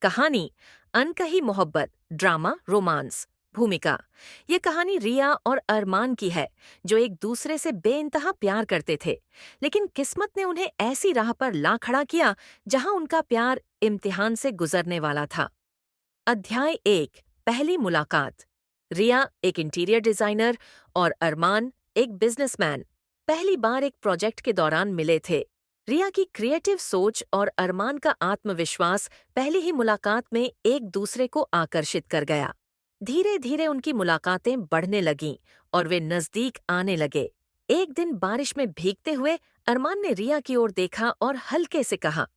कहानी अनकही मोहब्बत ड्रामा रोमांस। भूमिका। ये कहानी रिया और अरमान की है, जो एक दूसरे से बेइंतहा प्यार करते थे। लेकिन किस्मत ने उन्हें ऐसी राह पर ला खड़ा किया जहां उनका प्यार इम्तिहान से गुजरने वाला था। अध्याय 1। पहली मुलाकात। रिया एक इंटीरियर डिजाइनर और अरमान एक बिजनेसमैन पहली बार एक प्रोजेक्ट के दौरान मिले थे। रिया की क्रिएटिव सोच और अरमान का आत्मविश्वास पहली ही मुलाकात में एक दूसरे को आकर्षित कर गया। धीरे धीरे उनकी मुलाकातें बढ़ने लगीं और वे नजदीक आने लगे। एक दिन बारिश में भीगते हुए अरमान ने रिया की ओर देखा और हल्के से कहा,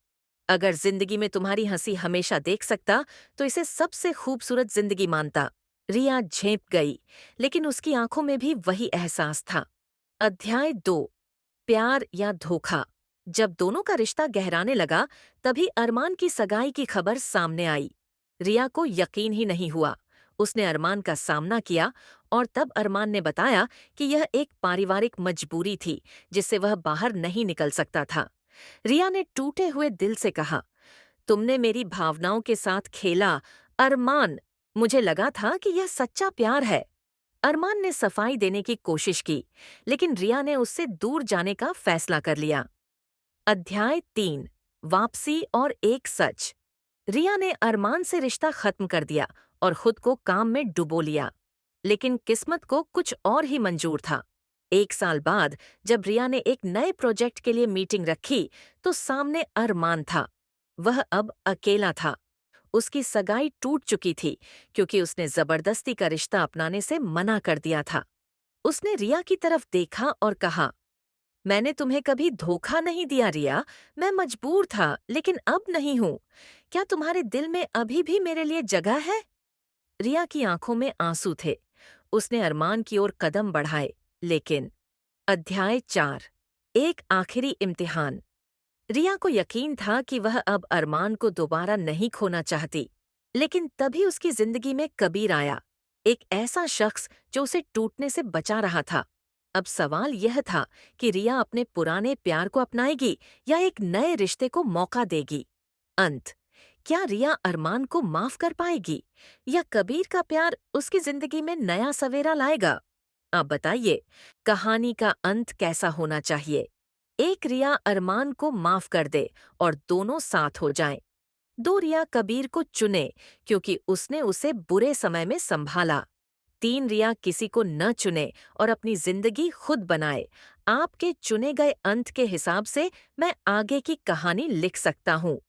अगर जिंदगी में तुम्हारी हंसी हमेशा देख सकता तो इसे सबसे खूबसूरत जिंदगी मानता। रिया झेंप गई, लेकिन उसकी आंखों में भी वही एहसास था। अध्याय 2। प्यार या धोखा। जब दोनों का रिश्ता गहराने लगा, तभी अरमान की सगाई की खबर सामने आई। रिया को यकीन ही नहीं हुआ। उसने अरमान का सामना किया और तब अरमान ने बताया कि यह एक पारिवारिक मजबूरी थी जिससे वह बाहर नहीं निकल सकता था। रिया ने टूटे हुए दिल से कहा, तुमने मेरी भावनाओं के साथ खेला, अरमान। मुझे लगा था कि यह सच्चा प्यार है। अरमान ने सफाई देने की कोशिश की, लेकिन रिया ने उससे दूर जाने का फैसला कर लिया। अध्याय 3। वापसी और एक सच। रिया ने अरमान से रिश्ता खत्म कर दिया और खुद को काम में डुबो लिया। लेकिन किस्मत को कुछ और ही मंजूर था। एक साल बाद जब रिया ने एक नए प्रोजेक्ट के लिए मीटिंग रखी, तो सामने अरमान था। वह अब अकेला था। उसकी सगाई टूट चुकी थी क्योंकि उसने जबरदस्ती का रिश्ता अपनाने से मना कर दिया था। उसने रिया की तरफ देखा और कहा, मैंने तुम्हें कभी धोखा नहीं दिया रिया, मैं मजबूर था लेकिन अब नहीं हूँ। क्या तुम्हारे दिल में अभी भी मेरे लिए जगह है? रिया की आंखों में आंसू थे। उसने अरमान की ओर कदम बढ़ाए, लेकिन अध्याय 4। एक आखिरी इम्तिहान। रिया को यकीन था कि वह अब अरमान को दोबारा नहीं खोना चाहती। लेकिन तभी उसकी जिंदगी में कबीर आया, एक ऐसा शख्स जो उसे टूटने से बचा रहा था। अब सवाल यह था कि रिया अपने पुराने प्यार को अपनाएगी या एक नए रिश्ते को मौका देगी। अंत। क्या रिया अरमान को माफ कर पाएगी या कबीर का प्यार उसकी जिंदगी में नया सवेरा लाएगा? आप बताइए, कहानी का अंत कैसा होना चाहिए? एक रिया अरमान को माफ कर दे और दोनों साथ हो जाएं। दो रिया कबीर को चुने क्योंकि उसने उसे बुरे समय में संभाला। तीन रिया किसी को न चुने और अपनी जिंदगी खुद बनाए। आपके चुने गए अंत के हिसाब से मैं आगे की कहानी लिख सकता हूँ।